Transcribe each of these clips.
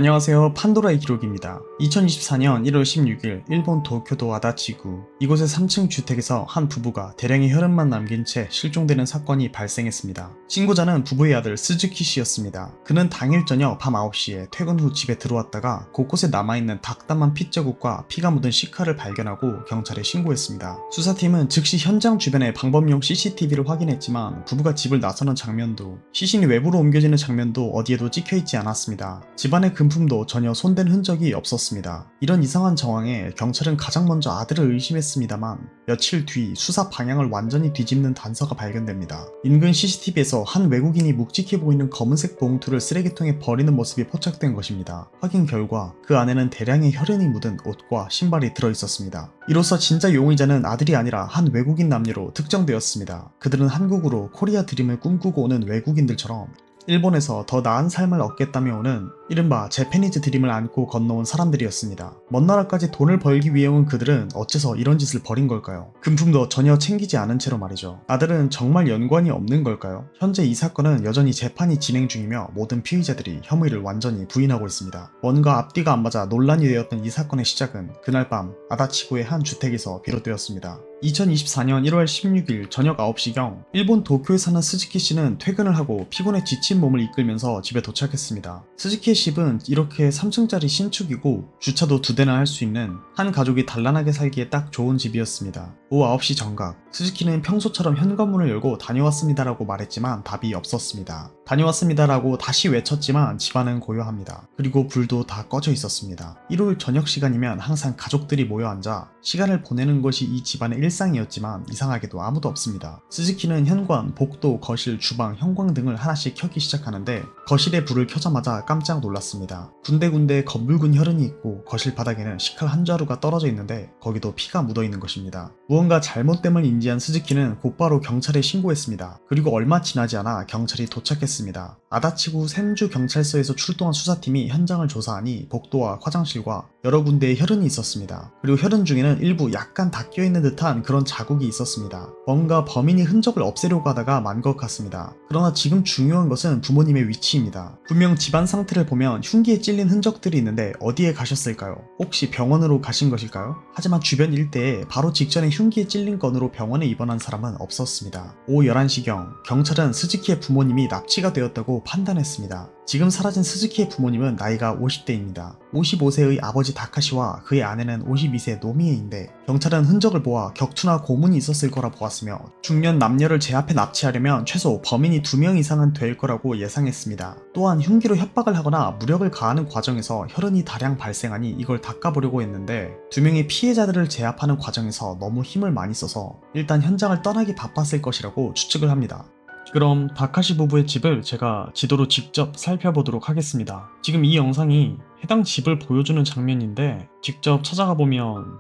안녕하세요. 판도라의 기록입니다. 2024년 1월 16일 일본 도쿄도 아다치구 이곳의 3층 주택에서 한 부부가 대량의 혈흔만 남긴 채 실종되는 사건이 발생했습니다. 신고자는 부부의 아들 스즈키 씨였습니다. 그는 당일 저녁 밤 9시에 퇴근 후 집에 들어왔다가 곳곳에 남아있는 닭담한 핏자국과 피가 묻은 시카를 발견하고 경찰에 신고했습니다. 수사팀은 즉시 현장 주변의 방범용 CCTV를 확인했지만 부부가 집을 나서는 장면도 시신이 외부로 옮겨지는 장면도 어디에도 찍혀있지 않았습니다. 집안의 금품도 전혀 손댄 흔적이 없었습니다. 이런 이상한 정황에 경찰은 가장 먼저 아들을 의심했습니다만 며칠 뒤 수사 방향을 완전히 뒤집는 단서가 발견됩니다. 인근 CCTV에서 한 외국인이 묵직해 보이는 검은색 봉투를 쓰레기통에 버리는 모습이 포착된 것입니다. 확인 결과 그 안에는 대량의 혈흔이 묻은 옷과 신발이 들어있었습니다. 이로써 진짜 용의자는 아들이 아니라 한 외국인 남녀로 특정되었습니다. 그들은 한국으로 코리아 드림을 꿈꾸고 오는 외국인들처럼 일본에서 더 나은 삶을 얻겠다며 오는 이른바 재패니즈 드림을 안고 건너온 사람들이었습니다. 먼 나라까지 돈을 벌기 위해 온 그들은 어째서 이런 짓을 벌인 걸까요? 금품도 전혀 챙기지 않은 채로 말이죠. 아들은 정말 연관이 없는 걸까요? 현재 이 사건은 여전히 재판이 진행 중이며 모든 피의자들이 혐의를 완전히 부인하고 있습니다. 뭔가 앞뒤가 안 맞아 논란이 되었던 이 사건의 시작은 그날 밤 아다치구의 한 주택에서 비롯되었습니다. 2024년 1월 16일 저녁 9시경 일본 도쿄에 사는 스즈키 씨는 퇴근을 하고 피곤에 지친 몸을 이끌면서 집에 도착했습니다. 스즈키의 집은 이렇게 3층짜리 신축이고 주차도 2대나 할 수 있는 한 가족이 단란하게 살기에 딱 좋은 집이었습니다. 오후 9시 정각 스즈키는 평소처럼 현관문을 열고 다녀왔습니다라고 말했지만 답이 없었습니다. 다녀왔습니다라고 다시 외쳤지만 집안은 고요합니다. 그리고 불도 다 꺼져 있었습니다. 일요일 저녁 시간이면 항상 가족들이 모여 앉아 시간을 보내는 것이 이 집안의 일상이었지만 이상하게도 아무도 없습니다. 스즈키는 현관, 복도, 거실, 주방, 형광 등을 하나씩 켜기 시작하는데 거실에 불을 켜자마자 깜짝 놀랐습니다. 군데군데 검붉은 혈흔이 있고 거실 바닥에는 식칼 한 자루가 떨어져 있는데 거기도 피가 묻어 있는 것입니다. 무언가 잘못됨을 인지한 스즈키는 곧바로 경찰에 신고했습니다. 그리고 얼마 지나지 않아 경찰이 도착했습니다. 아다치구 센주 경찰서에서 출동한 수사팀이 현장을 조사하니 복도와 화장실과 여러 군데에 혈흔이 있었습니다. 그리고 혈흔 중에는 일부 약간 닦여있는 듯한 그런 자국이 있었습니다. 뭔가 범인이 흔적을 없애려고 하다가 만 것 같습니다. 그러나 지금 중요한 것은 부모님의 위치입니다. 분명 집안 상태를 보면 흉기에 찔린 흔적들이 있는데 어디에 가셨을까요? 혹시 병원으로 가신 것일까요? 하지만 주변 일대에 바로 직전에 흉기에 찔린 건으로 병원에 입원한 사람은 없었습니다. 오후 11시경 경찰은 스즈키의 부모님이 납치가 되었다고 판단했습니다. 지금 사라진 스즈키의 부모님은 나이가 50대입니다. 55세의 아버지 다카시와 그의 아내는 52세 노미에인데 경찰은 흔적을 보아 격투나 고문이 있었을 거라 보았으며 중년 남녀를 제 앞에 납치하려면 최소 범인이 2명 이상은 될 거라고 예상했습니다. 또한 흉기로 협박을 하거나 무력을 가하는 과정에서 혈흔이 다량 발생하니 이걸 닦아보려고 했는데 2명의 피해자들을 제압하는 과정에서 너무 힘을 많이 써서 일단 현장을 떠나기 바빴을 것이라고 추측을 합니다. 그럼 다카시 부부의 집을 제가 지도로 직접 살펴보도록 하겠습니다. 지금 이 영상이 해당 집을 보여주는 장면인데 직접 찾아가 보면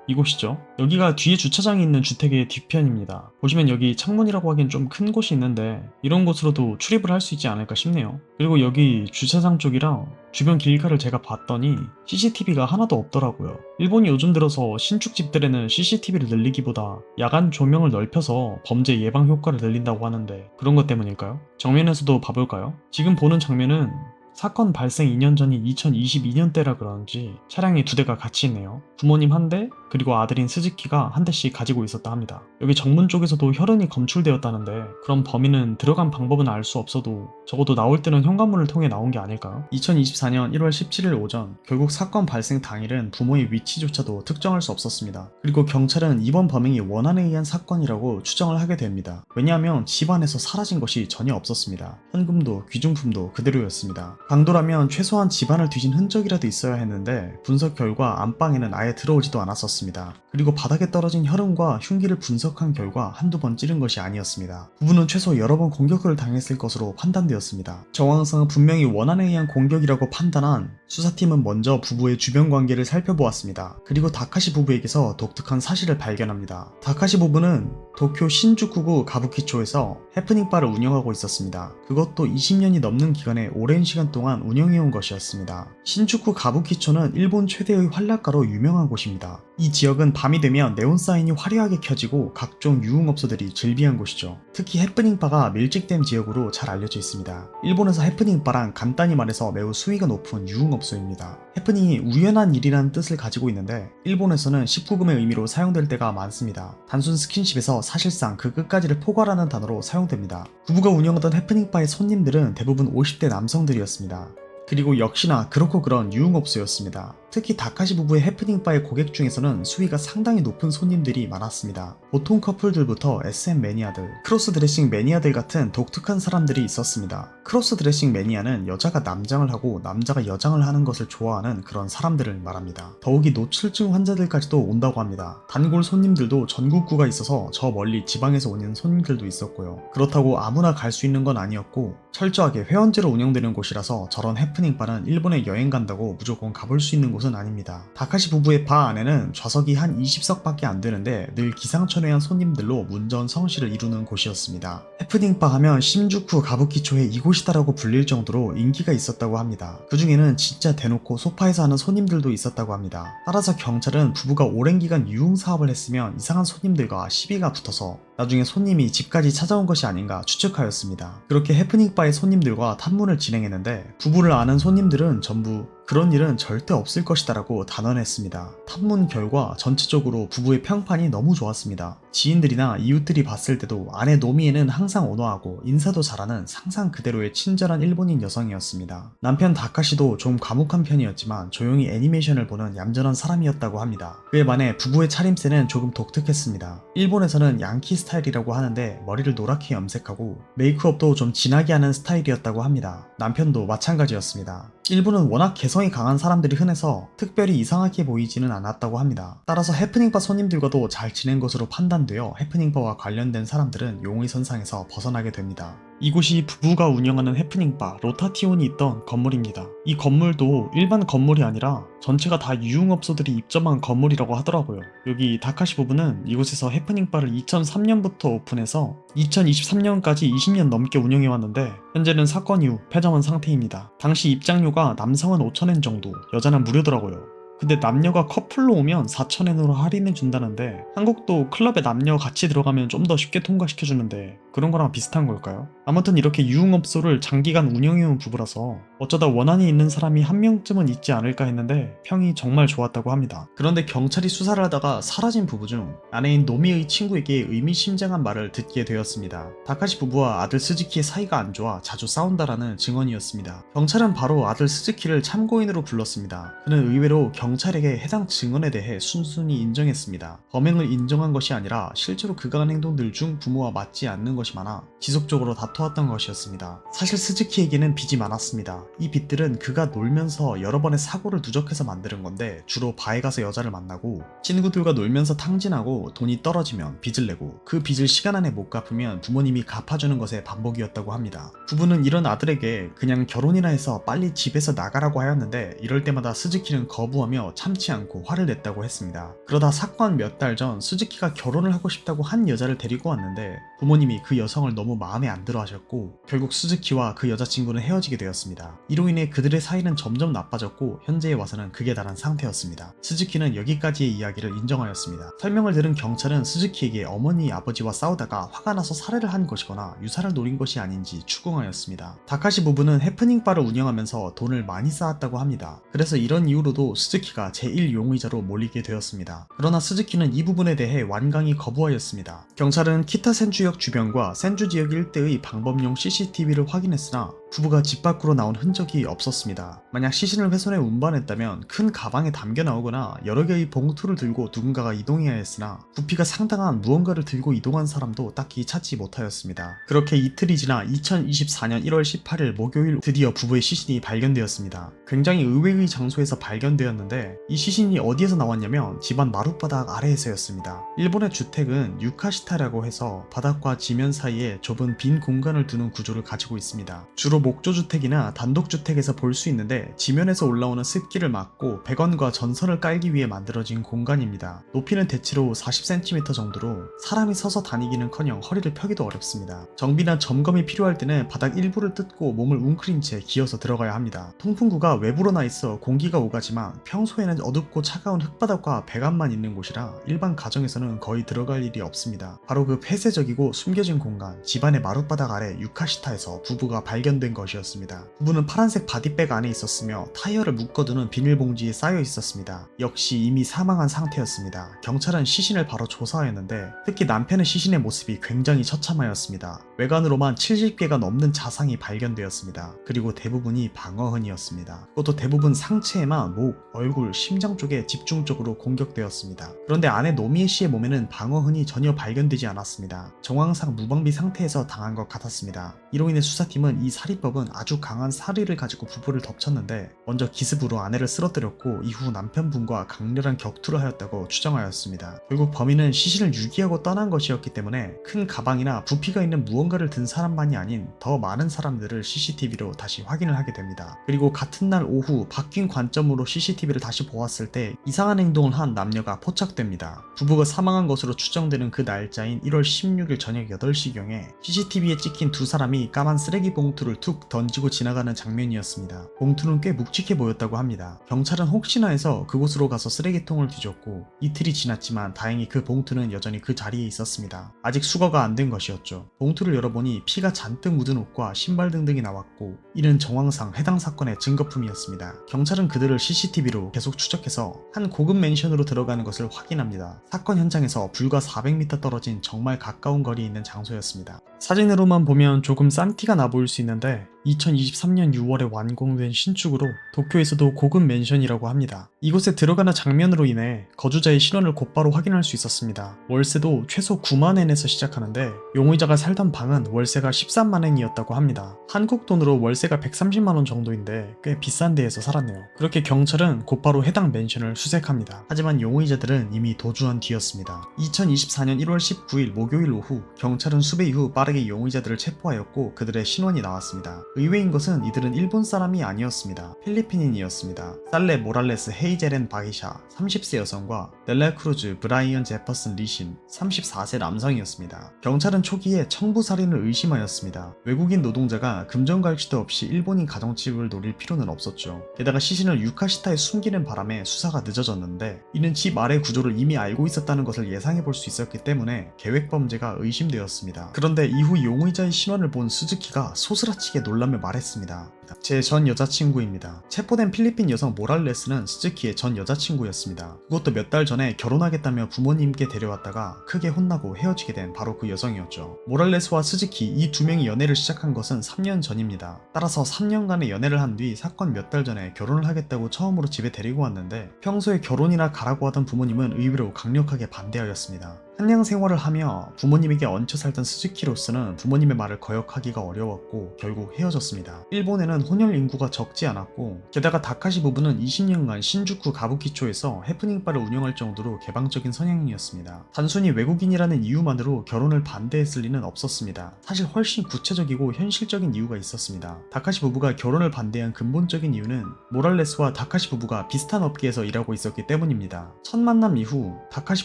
이곳이죠. 여기가 뒤에 주차장이 있는 주택의 뒤편입니다. 보시면 여기 창문이라고 하기엔 좀 큰 곳이 있는데 이런 곳으로도 출입을 할 수 있지 않을까 싶네요. 그리고 여기 주차장 쪽이랑 주변 길가를 제가 봤더니 CCTV가 하나도 없더라고요. 일본이 요즘 들어서 신축 집들에는 CCTV를 늘리기보다 야간 조명을 넓혀서 범죄 예방 효과를 늘린다고 하는데 그런 것 때문일까요? 정면에서도 봐볼까요? 지금 보는 장면은 사건 발생 2년 전이 2022년대라 그런지 차량이 2대가 같이 있네요. 부모님 1대 그리고 아들인 스즈키가 1대씩 가지고 있었다 합니다. 여기 정문 쪽에서도 혈흔이 검출되었다는데 그럼 범인은 들어간 방법은 알 수 없어도 적어도 나올 때는 현관문을 통해 나온 게 아닐까요? 2024년 1월 17일 오전 결국 사건 발생 당일은 부모의 위치조차도 특정할 수 없었습니다. 그리고 경찰은 이번 범행이 원한에 의한 사건이라고 추정을 하게 됩니다. 왜냐하면 집안에서 사라진 것이 전혀 없었습니다. 현금도 귀중품도 그대로였습니다. 강도라면 최소한 집안을 뒤진 흔적이라도 있어야 했는데 분석 결과 안방에는 아예 들어오지도 않았었습니다. 그리고 바닥에 떨어진 혈흔과 흉기를 분석한 결과 한두 번 찌른 것이 아니었습니다. 부부는 최소 여러 번 공격을 당했을 것으로 판단되었습니다. 정황상은 분명히 원한에 의한 공격이라고 판단한 수사팀은 먼저 부부의 주변 관계를 살펴보았습니다. 그리고 다카시 부부에게서 독특한 사실을 발견합니다. 다카시 부부는 도쿄 신주쿠구 가부키초에서 해프닝바를 운영하고 있었습니다. 그것도 20년이 넘는 기간에 오랜 시간 동안 운영해온 것이었습니다. 신주쿠 가부키초는 일본 최대의 활락가로 유명한 곳입니다. 이 이 지역은 밤이 되면 네온사인이 화려하게 켜지고 각종 유흥업소들이 즐비한 곳이죠. 특히 해프닝바가 밀집된 지역으로 잘 알려져 있습니다. 일본에서 해프닝바란 간단히 말해서 매우 수위가 높은 유흥업소입니다. 해프닝이 우연한 일이라는 뜻을 가지고 있는데 일본에서는 19금의 의미로 사용될 때가 많습니다. 단순 스킨십에서 사실상 그 끝까지를 포괄하는 단어로 사용됩니다. 부부가 운영하던 해프닝바의 손님들은 대부분 50대 남성들이었습니다. 그리고 역시나 그렇고 그런 유흥업소였습니다. 특히 다카시 부부의 해프닝바의 고객 중에서는 수위가 상당히 높은 손님들이 많았습니다. 보통 커플들부터 SM 매니아들, 크로스 드레싱 매니아들 같은 독특한 사람들이 있었습니다. 크로스 드레싱 매니아는 여자가 남장을 하고 남자가 여장을 하는 것을 좋아하는 그런 사람들을 말합니다. 더욱이 노출증 환자들까지도 온다고 합니다. 단골 손님들도 전국구가 있어서 저 멀리 지방에서 오는 손님들도 있었고요. 그렇다고 아무나 갈 수 있는 건 아니었고 철저하게 회원제로 운영되는 곳이라서 저런 해프닝바는 일본에 여행 간다고 무조건 가볼 수 있는 곳은 아닙니다. 다카시 부부의 바 안에는 좌석이 한 20석밖에 안 되는데 늘 기상천외한 손님들로 문전성시를 이루는 곳이었습니다. 해프닝바 하면 신주쿠 가부키초의 이곳이다라고 불릴 정도로 인기가 있었다고 합니다. 그 중에는 진짜 대놓고 소파에서 하는 손님들도 있었다고 합니다. 따라서 경찰은 부부가 오랜 기간 유흥사업을 했으면 이상한 손님들과 시비가 붙어서 나중에 손님이 집까지 찾아온 것이 아닌가 추측하였습니다. 그렇게 해프닝바의 손님들과 탐문을 진행했는데 부부를 아는 손님들은 전부 그런 일은 절대 없을 것이다라고 단언했습니다. 탐문 결과 전체적으로 부부의 평판이 너무 좋았습니다. 지인들이나 이웃들이 봤을 때도 아내 노미에는 항상 온화하고 인사도 잘하는 상상 그대로의 친절한 일본인 여성이었습니다. 남편 다카시도 좀 과묵한 편이었지만 조용히 애니메이션을 보는 얌전한 사람이었다고 합니다. 그에 반해 부부의 차림새는 조금 독특했습니다. 일본에서는 양키 스타일이라고 하는데 머리를 노랗게 염색하고 메이크업도 좀 진하게 하는 스타일이었다고 합니다. 남편도 마찬가지였습니다. 일본은 워낙 개성이 강한 사람들이 흔해서 특별히 이상하게 보이지는 않았다고 합니다. 따라서 해프닝바 손님들과도 잘 지낸 것으로 판단되어 해프닝바와 관련된 사람들은 용의선상에서 벗어나게 됩니다. 이곳이 부부가 운영하는 해프닝바 로타티온이 있던 건물입니다. 이 건물도 일반 건물이 아니라 전체가 다 유흥업소들이 입점한 건물이라고 하더라고요. 여기 다카시 부부는 이곳에서 해프닝바를 2003년부터 오픈해서 2023년까지 20년 넘게 운영해왔는데 현재는 사건 이후 폐점한 상태입니다. 당시 입장료가 남성은 5,000엔 정도, 여자는 무료더라고요. 근데 남녀가 커플로 오면 4,000엔으로 할인해준다는데 한국도 클럽에 남녀 같이 들어가면 좀 더 쉽게 통과시켜주는데 그런 거랑 비슷한 걸까요? 아무튼 이렇게 유흥업소를 장기간 운영해온 부부라서 어쩌다 원한이 있는 사람이 한 명쯤은 있지 않을까 했는데 평이 정말 좋았다고 합니다. 그런데 경찰이 수사를 하다가 사라진 부부 중 아내인 노미의 친구에게 의미심장한 말을 듣게 되었습니다. 다카시 부부와 아들 스즈키의 사이가 안 좋아 자주 싸운다라는 증언이었습니다. 경찰은 바로 아들 스즈키를 참고인으로 불렀습니다. 그는 의외로 경찰에게 해당 증언에 대해 순순히 인정했습니다. 범행을 인정한 것이 아니라 실제로 그가 한 행동들 중 부모와 맞지 않는 것이 많아 지속적으로 다투었던 것이었습니다. 사실 스즈키에게는 빚이 많았습니다. 이 빚들은 그가 놀면서 여러 번의 사고를 누적해서 만드는 건데 주로 바에 가서 여자를 만나고 친구들과 놀면서 탕진하고 돈이 떨어지면 빚을 내고 그 빚을 시간 안에 못 갚으면 부모님이 갚아주는 것의 반복이었다고 합니다. 부부는 이런 아들에게 그냥 결혼이나 해서 빨리 집에서 나가라고 하였는데 이럴 때마다 스즈키는 거부하며 참지 않고 화를 냈다고 했습니다. 그러다 사건 몇 달 전 스즈키가 결혼을 하고 싶다고 한 여자를 데리고 왔는데 부모님이 그 여성을 너무 마음에 안 들어 하셨고 결국 스즈키와 그 여자친구는 헤어지게 되었습니다. 이로 인해 그들의 사이는 점점 나빠졌고 현재에 와서는 극에 달한 상태였습니다. 스즈키는 여기까지의 이야기를 인정하였습니다. 설명을 들은 경찰은 스즈키에게 어머니 아버지와 싸우다가 화가 나서 살해를 한 것이거나 유사를 노린 것이 아닌지 추궁하였습니다. 다카시 부부는 해프닝바를 운영하면서 돈을 많이 쌓았다고 합니다. 그래서 이런 이유로도 스즈키가 제1용의자로 몰리게 되었습니다. 그러나 스즈키는 이 부분에 대해 완강히 거부하였습니다. 경찰은 키타 센주역 주변과 센주 지역 일대의 방범용 CCTV를 확인했으나 부부가 집 밖으로 나온 흔적이 없었습니다. 만약 시신을 훼손해 운반했다면 큰 가방에 담겨 나오거나 여러 개의 봉투를 들고 누군가가 이동해야 했으나 부피가 상당한 무언가를 들고 이동한 사람도 딱히 찾지 못하였습니다. 그렇게 이틀이 지나 2024년 1월 18일 목요일 드디어 부부의 시신이 발견되었습니다. 굉장히 의외의 장소에서 발견되었는데 이 시신이 어디에서 나왔냐면 집안 마룻바닥 아래에서였습니다. 일본의 주택은 유카시타라고 해서 바닥과 지면 사이에 좁은 빈 공간을 두는 구조를 가지고 있습니다. 주로 목조주택이나 단독주택에서 볼 수 있는데 지면에서 올라오는 습기를 막고 배관과 전선을 깔기 위해 만들어진 공간입니다. 높이는 대체로 40cm 정도로 사람이 서서 다니기는커녕 허리를 펴기도 어렵습니다. 정비나 점검이 필요할 때는 바닥 일부를 뜯고 몸을 웅크린 채 기어서 들어가야 합니다. 통풍구가 외부로 나 있어 공기가 오가지만 평소에는 어둡고 차가운 흙바닥과 배관만 있는 곳이라 일반 가정에서는 거의 들어갈 일이 없습니다. 바로 그 폐쇄적이고 숨겨진 공간, 집안의 마룻바닥 아래 유카시타에서 부부가 발견된 것이었습니다. 부부는 파란색 바디백 안에 있었으며 타이어를 묶어두는 비닐봉지에 쌓여 있었습니다. 역시 이미 사망한 상태였습니다. 경찰은 시신을 바로 조사하였는데 특히 남편의 시신의 모습이 굉장히 처참하였습니다. 외관으로만 70개가 넘는 자상이 발견되었습니다. 그리고 대부분이 방어흔이었습니다. 그것도 대부분 상체에만 목, 얼굴, 심장 쪽에 집중적으로 공격되었습니다. 그런데 아내 노미에 씨의 몸에는 방어흔이 전혀 발견되지 않았습니다. 정황상 무방비 상태에서 당한 것 같았습니다. 이로 인해 수사팀은 이 살인법은 아주 강한 사리를 가지고 부부를 덮쳤는데 먼저 기습으로 아내를 쓰러뜨렸고 이후 남편분과 강렬한 격투를 하였다고 추정하였습니다. 결국 범인은 시신을 유기하고 떠난 것이었기 때문에 큰 가방이나 부피가 있는 무언가를 든 사람만이 아닌 더 많은 사람들을 CCTV로 다시 확인을 하게 됩니다. 그리고 같은 날 오후 바뀐 관점으로 CCTV를 다시 보았을 때 이상한 행동을 한 남녀가 포착됩니다. 부부가 사망한 것으로 추정되는 그 날짜인 1월 16일 저녁 8시경에 CCTV에 찍힌 두 사람이 까만 쓰레기 봉투를 툭 던지고 지나가는 장면이었습니다. 봉투는 꽤 묵직해 보였다고 합니다. 경찰은 혹시나 해서 그곳으로 가서 쓰레기통을 뒤졌고 이틀이 지났지만 다행히 그 봉투는 여전히 그 자리에 있었습니다. 아직 수거가 안 된 것이었죠. 봉투를 열어보니 피가 잔뜩 묻은 옷과 신발 등등이 나왔고 이는 정황상 해당 사건의 증거품이었습니다. 경찰은 그들을 CCTV로 계속 추적해서 한 고급 맨션으로 들어가는 것을 확인합니다. 사건 현장에서 불과 400m 떨어진 정말 가까운 거리에 있는 장소였습니다. 사진으로만 보면 조금 싼 티가 나 보일 수 있는데 2023년 6월에 완공된 신축으로 도쿄에서도 고급 맨션이라고 합니다. 이곳에 들어가는 장면으로 인해 거주자의 신원을 곧바로 확인할 수 있었습니다. 월세도 최소 9만엔에서 시작하는데 용의자가 살던 방은 월세가 13만엔이었다고 합니다. 한국 돈으로 월세가 130만원 정도인데 꽤 비싼 데에서 살았네요. 그렇게 경찰은 곧바로 해당 맨션을 수색합니다. 하지만 용의자들은 이미 도주한 뒤였습니다. 2024년 1월 19일 목요일 오후 경찰은 수배 이후 빠르게 용의자들을 체포하였고 그들의 신원이 나왔습니다. 의외인 것은 이들은 일본 사람이 아니었습니다. 필리핀인이었습니다. 살레 모랄레스 헤이제렌 바기샤 30세 여성과 넬라 크루즈 브라이언 제퍼슨 리신 34세 남성이었습니다. 경찰은 초기에 청부살인을 의심하였습니다. 외국인 노동자가 금전갈취도 없이 일본인 가정집을 노릴 필요는 없었죠. 게다가 시신을 유카시타에 숨기는 바람에 수사가 늦어졌는데 이는 집 아래 구조를 이미 알고 있었다는 것을 예상해 볼 수 있었기 때문에 계획범죄가 의심되었습니다. 그런데 이후 용의자의 신원을 본 스즈키가 소스라치게 놀라며 말했습니다. 제 전 여자친구입니다. 체포된 필리핀 여성 모랄레스는 스즈키의 전 여자친구였습니다. 그것도 몇 달 전에 결혼하겠다며 부모님께 데려왔다가 크게 혼나고 헤어지게 된 바로 그 여성이었죠. 모랄레스와 스즈키 이 두 명이 연애를 시작한 것은 3년 전입니다. 따라서 3년간의 연애를 한 뒤 사건 몇 달 전에 결혼을 하겠다고 처음으로 집에 데리고 왔는데 평소에 결혼이나 가라고 하던 부모님은 의외로 강력하게 반대하였습니다. 한양 생활을 하며 부모님에게 얹혀 살던 스즈키로서는 부모님의 말을 거역하기가 어려웠고 결국 헤어졌습니다. 일본에는 혼혈 인구가 적지 않았고 게다가 다카시 부부는 20년간 신주쿠 가부키초에서 해프닝바를 운영할 정도로 개방적인 성향이었습니다. 단순히 외국인이라는 이유만으로 결혼을 반대했을 리는 없었습니다. 사실 훨씬 구체적이고 현실적인 이유가 있었습니다. 다카시 부부가 결혼을 반대한 근본적인 이유는 모랄레스와 다카시 부부가 비슷한 업계에서 일하고 있었기 때문입니다. 첫 만남 이후 다카시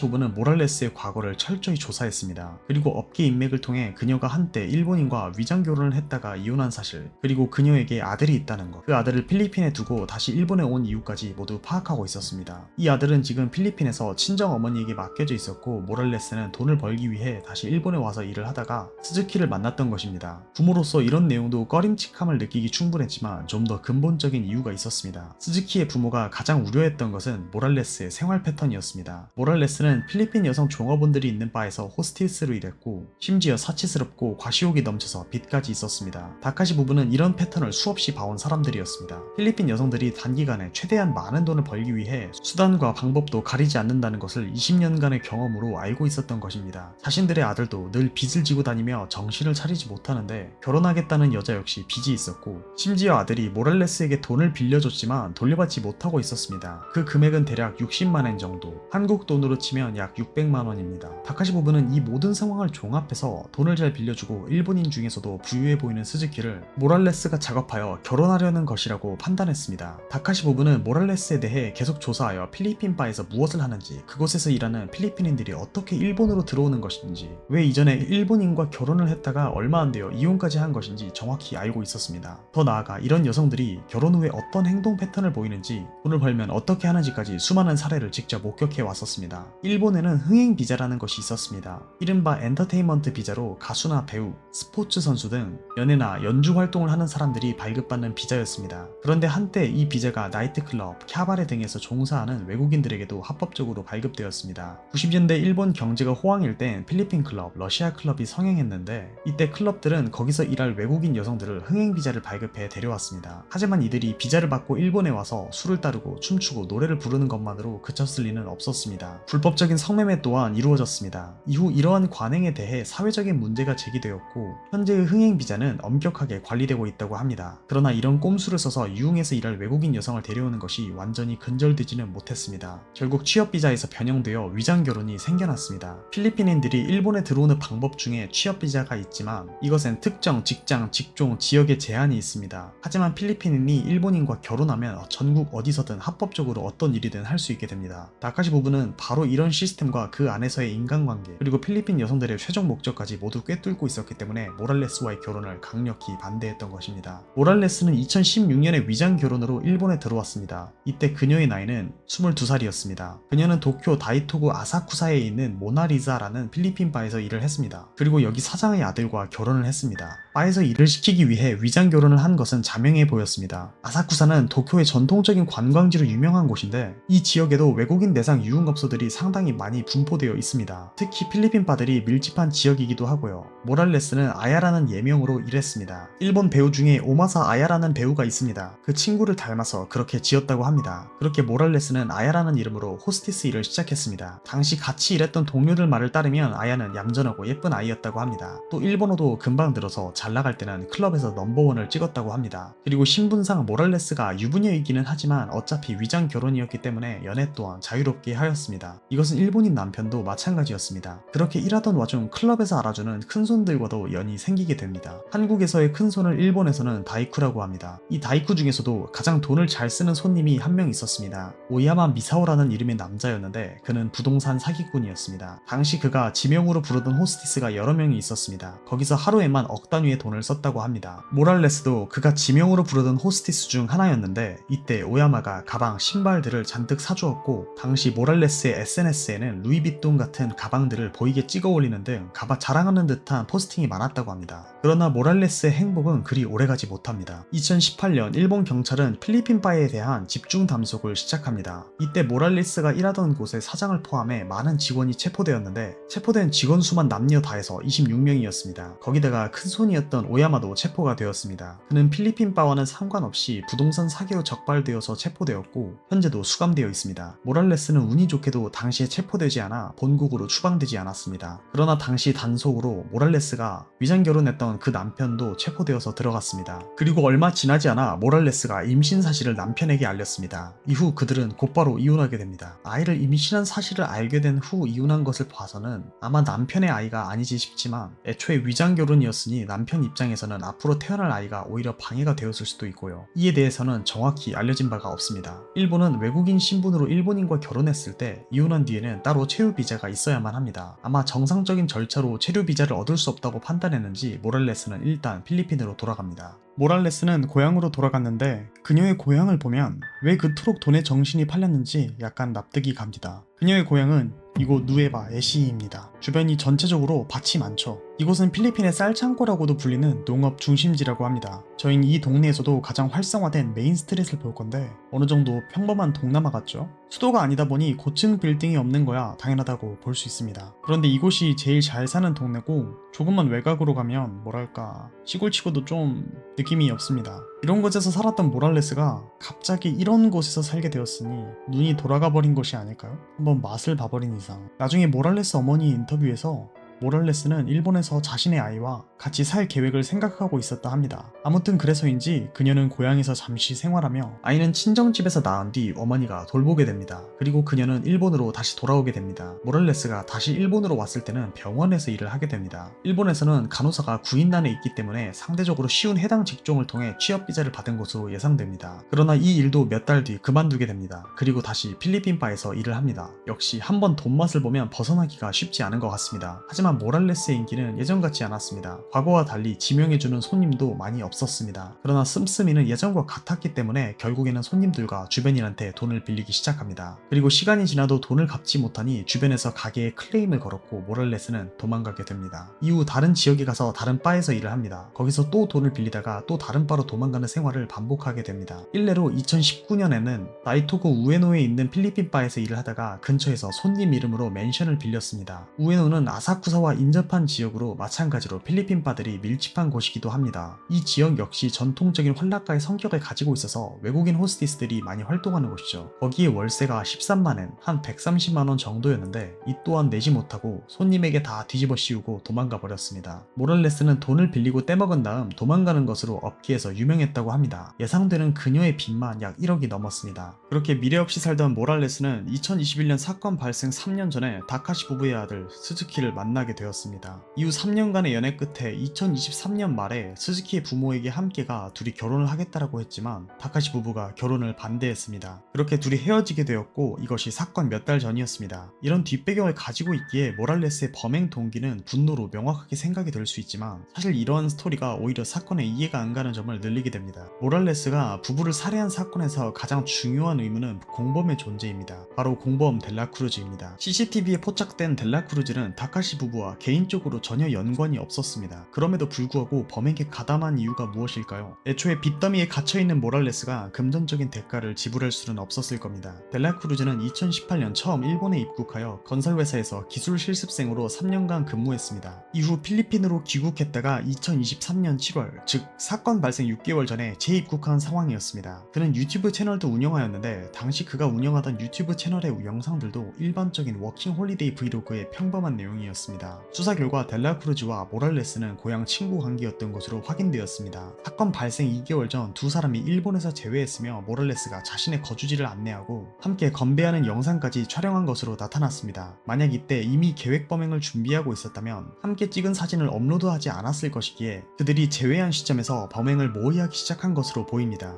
부부는 모랄레스의 과거를 철저히 조사했습니다. 그리고 업계 인맥을 통해 그녀가 한때 일본인과 위장 결혼을 했다가 이혼한 사실, 그리고 그녀에게 아들이 있다는 것, 그 아들을 필리핀에 두고 다시 일본에 온 이유까지 모두 파악하고 있었습니다. 이 아들은 지금 필리핀에서 친정 어머니에게 맡겨져 있었고 모랄레스는 돈을 벌기 위해 다시 일본에 와서 일을 하다가 스즈키를 만났던 것입니다. 부모로서 이런 내용도 꺼림칙함을 느끼기 충분했지만 좀 더 근본적인 이유가 있었습니다. 스즈키의 부모가 가장 우려했던 것은 모랄레스의 생활 패턴이었습니다. 모랄레스는 필리핀 여성 종업원들이 있는 바에서 호스티스로 일했고 심지어 사치스럽고 과시욕이 넘쳐서 빚까지 있었습니다. 다카시 부부는 이런 패턴을 수없이 봐온 사람들이었습니다. 필리핀 여성들이 단기간에 최대한 많은 돈을 벌기 위해 수단과 방법도 가리지 않는다는 것을 20년간의 경험으로 알고 있었던 것입니다. 자신들의 아들도 늘 빚을 지고 다니며 정신을 차리지 못하는데 결혼하겠다는 여자 역시 빚이 있었고 심지어 아들이 모랄레스에게 돈을 빌려줬지만 돌려받지 못하고 있었습니다. 그 금액은 대략 60만엔 정도, 한국 돈으로 치면 약 600만원입니다. 있었습니다. 다카시 부부는 이 모든 상황을 종합해서 돈을 잘 빌려주고 일본인 중에서도 부유해 보이는 스즈키를 모랄레스가 작업하여 결혼하려는 것이라고 판단했습니다. 다카시 부부는 모랄레스에 대해 계속 조사하여 필리핀 바에서 무엇을 하는지, 그곳에서 일하는 필리핀인들이 어떻게 일본으로 들어오는 것인지, 왜 이전에 일본인과 결혼을 했다가 얼마 안 되어 이혼까지 한 것인지 정확히 알고 있었습니다. 더 나아가 이런 여성들이 결혼 후에 어떤 행동 패턴을 보이는지, 돈을 벌면 어떻게 하는지까지 수많은 사례를 직접 목격해 왔었습니다. 일본에는 흥행 비자라는 것이 있었습니다. 이른바 엔터테인먼트 비자로 가수나 배우, 스포츠 선수 등 연예나 연주 활동을 하는 사람들이 발급받는 비자였습니다. 그런데 한때 이 비자가 나이트클럽, 캬바레 등에서 종사하는 외국인들에게도 합법적으로 발급되었습니다. 90년대 일본 경제가 호황일 땐 필리핀 클럽, 러시아 클럽이 성행했는데, 이때 클럽들은 거기서 일할 외국인 여성들을 흥행 비자를 발급해 데려왔습니다. 하지만 이들이 비자를 받고 일본에 와서 술을 따르고 춤추고 노래를 부르는 것만으로 그쳤을 리는 없었습니다. 불법적인 성매매 또한 이루어졌습니다. 이후 이러한 관행에 대해 사회적인 문제가 제기되었고, 현재의 흥행 비자는 엄격하게 관리되고 있다고 합니다. 그러나 이런 꼼수를 써서 유흥에서 일할 외국인 여성을 데려오는 것이 완전히 근절되지는 못했습니다. 결국 취업 비자에서 변형되어 위장 결혼이 생겨났습니다. 필리핀인들이 일본에 들어오는 방법 중에 취업 비자가 있지만, 이것엔 특정 직장, 직종, 지역에 제한이 있습니다. 하지만 필리핀인이 일본인과 결혼하면 전국 어디서든 합법적으로 어떤 일이든 할 수 있게 됩니다. 다카시 부부는 바로 이런 시스템과 그 안에서의 인간관계, 그리고 필리핀 여성들의 최종 목적까지 모두 꿰뚫고 있었기 때문에 모랄레스와의 결혼을 강력히 반대했던 것입니다. 모랄레스는 2016년에 위장 결혼으로 일본에 들어왔습니다. 이때 그녀의 나이는 22살이었습니다. 그녀는 도쿄 다이토구 아사쿠사에 있는 모나리자라는 필리핀 바에서 일을 했습니다. 그리고 여기 사장의 아들과 결혼을 했습니다. 바에서 일을 시키기 위해 위장 결혼을 한 것은 자명해 보였습니다. 아사쿠사는 도쿄의 전통적인 관광지로 유명한 곳인데, 이 지역에도 외국인 내상 유흥업소들이 상당히 많이 분포되어 있습니다. 특히 필리핀 바들이 밀집한 지역이기도 하고요. 모랄레스는 아야라는 예명으로 일했습니다. 일본 배우 중에 오마사 아야라는 배우가 있습니다. 그 친구를 닮아서 그렇게 지었다고 합니다. 그렇게 모랄레스는 아야라는 이름으로 호스티스 일을 시작했습니다. 당시 같이 일했던 동료들 말을 따르면 아야는 얌전하고 예쁜 아이였다고 합니다. 또 일본어도 금방 들어서 잘 나갈 때는 클럽에서 넘버원을 찍었다고 합니다. 그리고 신분상 모랄레스가 유부녀이기는 하지만 어차피 위장 결혼이었기 때문에 연애 또한 자유롭게 하였습니다. 이것은 일본인 남편도 마찬가지였습니다. 그렇게 일하던 와중 클럽에서 알아주는 큰손들과도 연이 생기게 됩니다. 한국에서의 큰손을 일본에서는 다이쿠라고 합니다. 이 다이쿠 중에서도 가장 돈을 잘 쓰는 손님이 한 명 있었습니다. 오야마 미사오라는 이름의 남자였는데, 그는 부동산 사기꾼이었습니다. 당시 그가 지명으로 부르던 호스티스가 여러 명이 있었습니다. 거기서 하루에만 억 단위의 돈을 썼다고 합니다. 모랄레스도 그가 지명으로 부르던 호스티스 중 하나였는데, 이때 오야마가 가방, 신발들을 잔뜩 사주었고, 당시 모랄레스의 SNS에는 루이비통 같은 가방들을 보이게 찍어 올리는 등 가방 자랑하는 듯한 포스팅이 많았다고 합니다. 그러나 모랄레스의 행복은 그리 오래가지 못합니다. 2018년 일본 경찰은 필리핀 바에 대한 집중 담속을 시작합니다. 이때 모랄레스가 일하던 곳의 사장을 포함해 많은 직원이 체포되었는데, 체포된 직원 수만 남녀 다해서 26명이었습니다. 거기다가 큰손이었던 오야마도 체포가 되었습니다. 그는 필리핀 바와는 상관없이 부동산 사기로 적발되어서 체포되었고, 현재도 수감되어 있습니다. 모랄레스는 운이 좋게도 당시에 체포되지 않아 본국으로 추방되지 않았습니다. 그러나 당시 단속으로 모랄레스가 위장 결혼했던 그 남편도 체포되어서 들어갔습니다. 그리고 얼마 지나지 않아 모랄레스가 임신 사실을 남편에게 알렸습니다. 이후 그들은 곧바로 이혼하게 됩니다. 아이를 임신한 사실을 알게 된 후 이혼한 것을 봐서는 아마 남편의 아이가 아니지 싶지만, 애초에 위장 결혼이었으니 남편 입장에서는 앞으로 태어날 아이가 오히려 방해가 되었을 수도 있고요. 이에 대해서는 정확히 알려진 바가 없습니다. 일본은 외국인 신분으로 일본인과 결혼했을 때 이혼한 뒤에는 따로 체류 비자가 있어야만 합니다. 아마 정상적인 절차로 체류 비자를 얻을 수 없다고 판단했는지 모랄레스는 일단 필리핀으로 돌아갑니다. 모랄레스는 고향으로 돌아갔는데, 그녀의 고향을 보면 왜 그토록 돈에 정신이 팔렸는지 약간 납득이 갑니다. 그녀의 고향은 이곳 누에바 에시입니다. 주변이 전체적으로 밭이 많죠. 이곳은 필리핀의 쌀창고라고도 불리는 농업 중심지라고 합니다. 저희는 이 동네에서도 가장 활성화된 메인 스트릿을 볼 건데, 어느 정도 평범한 동남아 같죠? 수도가 아니다 보니 고층 빌딩이 없는 거야 당연하다고 볼 수 있습니다. 그런데 이곳이 제일 잘 사는 동네고, 조금만 외곽으로 가면 뭐랄까 시골치고도 좀 느낌이 없습니다. 이런 곳에서 살았던 모랄레스가 갑자기 이런 곳에서 살게 되었으니 눈이 돌아가 버린 것이 아닐까요? 한번 맛을 봐버린 이상. 나중에 모랄레스 어머니 인터뷰에서 모랄레스는 일본에서 자신의 아이와 같이 살 계획을 생각하고 있었다 합니다. 아무튼 그래서인지 그녀는 고향에서 잠시 생활하며 아이는 친정집에서 낳은 뒤 어머니가 돌보게 됩니다. 그리고 그녀는 일본으로 다시 돌아오게 됩니다. 모랄레스가 다시 일본으로 왔을 때는 병원에서 일을 하게 됩니다. 일본에서는 간호사가 구인난에 있기 때문에 상대적으로 쉬운 해당 직종을 통해 취업 비자를 받은 것으로 예상됩니다. 그러나 이 일도 몇 달 뒤 그만두게 됩니다. 그리고 다시 필리핀 바에서 일을 합니다. 역시 한번 돈맛을 보면 벗어나기가 쉽지 않은 것 같습니다. 하지만 모랄레스의 인기는 예전 같지 않았습니다. 과거와 달리 지명해주는 손님도 많이 없었습니다. 그러나 씀씀이는 예전과 같았기 때문에 결국에는 손님들과 주변인한테 돈을 빌리기 시작합니다. 그리고 시간이 지나도 돈을 갚지 못하니 주변에서 가게에 클레임을 걸었고 모랄레스는 도망가게 됩니다. 이후 다른 지역에 가서 다른 바에서 일을 합니다. 거기서 또 돈을 빌리다가 또 다른 바로 도망가는 생활을 반복하게 됩니다. 일례로 2019년에는 나이토구 우에노에 있는 필리핀 바에서 일을 하다가 근처에서 손님 이름으로 맨션을 빌렸습니다. 우에노는 아사쿠사와 인접한 지역으로 마찬가지로 필리핀 바들이 밀집한 곳이기도 합니다. 이 지역 역시 전통적인 환락가의 성격을 가지고 있어서 외국인 호스티스들이 많이 활동하는 곳이죠. 거기에 월세가 13만엔, 한 130만원 정도였는데 이 또한 내지 못하고 손님에게 다 뒤집어 씌우고 도망가 버렸습니다. 모랄레스는 돈을 빌리고 떼먹은 다음 도망가는 것으로 업계에서 유명했다고 합니다. 예상되는 그녀의 빚만 약 1억이 넘었습니다. 그렇게 미래 없이 살던 모랄레스는 2021년 사건 발생 3년 전에 다카시 부부의 아들 스즈키를 만나게 되었습니다. 이후 3년간의 연애 끝에 2023년 말에 스즈키의 부모에게 함께가 둘이 결혼을 하겠다라고 했지만 다카시 부부가 결혼을 반대했습니다. 그렇게 둘이 헤어지게 되었고 이것이 사건 몇 달 전이었습니다. 이런 뒷배경을 가지고 있기에 모랄레스의 범행 동기는 분노로 명확하게 생각이 될 수 있지만 사실 이러한 스토리가 오히려 사건에 이해가 안 가는 점을 늘리게 됩니다. 모랄레스가 부부를 살해한 사건에서 가장 중요한 의문은 공범의 존재입니다. 바로 공범 델라크루즈입니다. CCTV에 포착된 델라크루즈는 다카시 부부와 개인적으로 전혀 연관이 없었습니다. 그럼에도 불구하고 범행에 가담한 이유가 무엇일까요? 애초에 빚더미에 갇혀있는 모랄레스가 금전적인 대가를 지불할 수는 없었을 겁니다. 델라크루즈는 2018년 처음 일본에 입국하여 건설회사에서 기술 실습생으로 3년간 근무했습니다. 이후 필리핀으로 귀국했다가 2023년 7월, 즉 사건 발생 6개월 전에 재입국한 상황이었습니다. 그는 유튜브 채널도 운영하였는데 당시 그가 운영하던 유튜브 채널의 영상들도 일반적인 워킹 홀리데이 브이로그의 평범한 내용이었습니다. 수사 결과 델라크루즈와 모랄레스는 고향 친구 관계였던 것으로 확인되었습니다. 사건 발생 2개월 전 두 사람이 일본에서 재회했으며 모랄레스가 자신의 거주지를 안내하고 함께 건배하는 영상까지 촬영한 것으로 나타났습니다. 만약 이때 이미 계획 범행을 준비하고 있었다면 함께 찍은 사진을 업로드하지 않았을 것이기에 그들이 재회한 시점에서 범행을 모의하기 시작한 것으로 보입니다.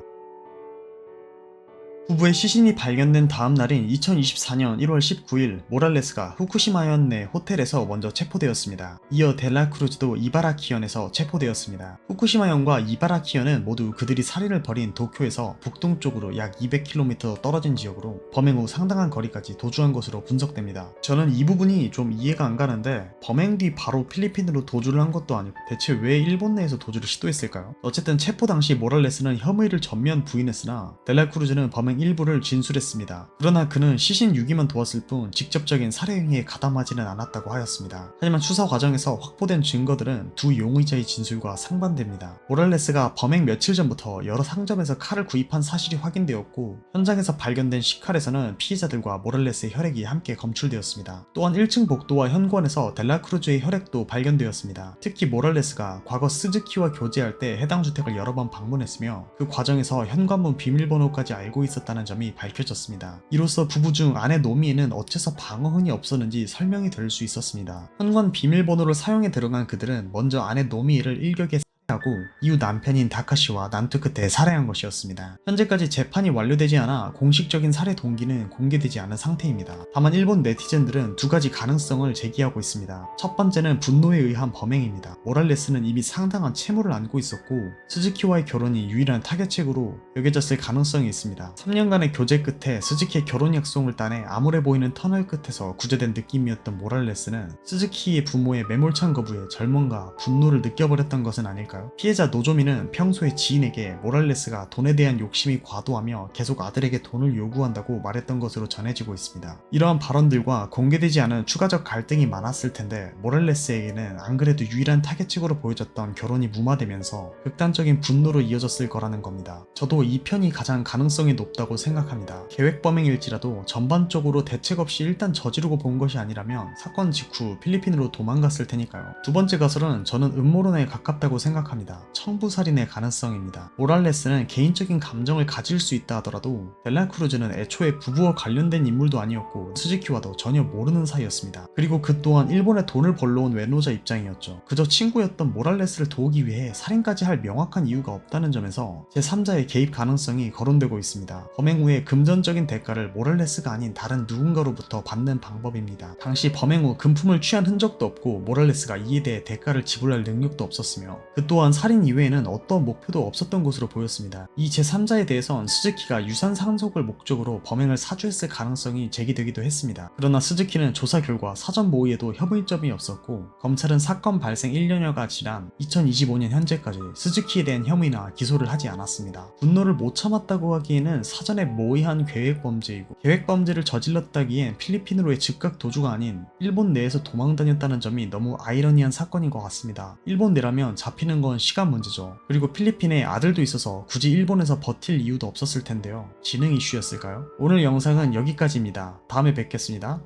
부부의 시신이 발견된 다음 날인 2024년 1월 19일 모랄레스가 후쿠시마현 내 호텔에서 먼저 체포되었습니다. 이어 델라크루즈도 이바라키현에서 체포되었습니다. 후쿠시마현과 이바라키현은 모두 그들이 살인을 벌인 도쿄에서 북동쪽으로 약 200km 떨어진 지역으로 범행 후 상당한 거리까지 도주한 것으로 분석됩니다. 저는 이 부분이 좀 이해가 안 가는데 범행 뒤 바로 필리핀으로 도주를 한 것도 아니고 대체 왜 일본 내에서 도주를 시도했을까요? 어쨌든 체포 당시 모랄레스는 혐의를 전면 부인했으나 델라크루즈는 범행 일부를 진술했습니다. 그러나 그는 시신 유기만 도왔을 뿐 직접적인 살해 행위에 가담하지는 않았다고 하였습니다. 하지만 수사 과정에서 확보된 증거들은 두 용의자의 진술과 상반됩니다. 모랄레스가 범행 며칠 전부터 여러 상점에서 칼을 구입한 사실이 확인되었고 현장에서 발견된 식칼에서는 피해자들과 모랄레스의 혈액이 함께 검출되었습니다. 또한 1층 복도와 현관에서 델라크루즈의 혈액도 발견되었습니다. 특히 모랄레스가 과거 스즈키와 교제할 때 해당 주택을 여러 번 방문했으며 그 과정에서 현관문 비밀번호까지 알고 있었다는 점이 밝혀졌습니다. 이로써 부부 중 아내 노미에는 어째서 방어흔이 없었는지 설명이 될 수 있었습니다. 현관 비밀번호를 사용해 들어간 그들은 먼저 아내 노미에를 일격에 하고 이후 남편인 다카시와 난투 끝에 살해한 것이었습니다. 현재까지 재판이 완료되지 않아 공식적인 살해 동기는 공개되지 않은 상태입니다. 다만 일본 네티즌들은 두 가지 가능성을 제기하고 있습니다. 첫 번째는 분노에 의한 범행입니다. 모랄레스는 이미 상당한 채무를 안고 있었고 스즈키와의 결혼이 유일한 타겟책으로 여겨졌을 가능성이 있습니다. 3년간의 교제 끝에 스즈키의 결혼 약속을 따내 암울해 보이는 터널 끝에서 구제된 느낌이었던 모랄레스는 스즈키의 부모의 매몰찬 거부에 절망과 분노를 느껴버렸던 것은 아닐까 있을까요? 피해자 노조미는 평소에 지인에게 모랄레스가 돈에 대한 욕심이 과도하며 계속 아들에게 돈을 요구한다고 말했던 것으로 전해지고 있습니다. 이러한 발언들과 공개되지 않은 추가적 갈등이 많았을 텐데 모랄레스에게는 안 그래도 유일한 타겟층으로 보여졌던 결혼이 무마되면서 극단적인 분노로 이어졌을 거라는 겁니다. 저도 이 편이 가장 가능성이 높다고 생각합니다. 계획 범행일지라도 전반적으로 대책 없이 일단 저지르고 본 것이 아니라면 사건 직후 필리핀으로 도망갔을 테니까요. 두 번째 가설은 저는 음모론에 가깝다고 생각합니다. 청부살인의 가능성입니다. 모랄레스는 개인적인 감정을 가질 수 있다 하더라도 델라크루즈는 애초에 부부와 관련된 인물도 아니었고 스즈키와도 전혀 모르는 사이였습니다. 그리고 그 또한 일본에 돈을 벌러 온 외노자 입장이었죠. 그저 친구였던 모랄레스를 도우기 위해 살인까지 할 명확한 이유가 없다는 점에서 제3자의 개입 가능성이 거론되고 있습니다. 범행 후에 금전적인 대가를 모랄레스가 아닌 다른 누군가로부터 받는 방법입니다. 당시 범행 후 금품을 취한 흔적도 없고 모랄레스가 이에 대해 대가를 지불할 능력도 없었으며 그 또한 살인 이외에는 어떤 목표도 없었던 것으로 보였습니다. 이 제3자에 대해선 스즈키가 유산 상속을 목적으로 범행을 사주했을 가능성이 제기되기도 했습니다. 그러나 스즈키는 조사 결과 사전 모의에도 협의점이 없었고 검찰은 사건 발생 1년여가 지난 2025년 현재까지 스즈키에 대한 혐의나 기소를 하지 않았습니다. 분노를 못 참았다고 하기에는 사전에 모의한 계획범죄이고 계획범죄를 저질렀다기엔 필리핀으로의 즉각 도주가 아닌 일본 내에서 도망다녔다는 점이 너무 아이러니한 사건인 것 같습니다. 일본 내라면 잡히는 건 시간 문제죠. 그리고 필리핀에 아들도 있어서 굳이 일본에서 버틸 이유도 없었을 텐데요. 지능 이슈였을까요? 오늘 영상은 여기까지입니다. 다음에 뵙겠습니다.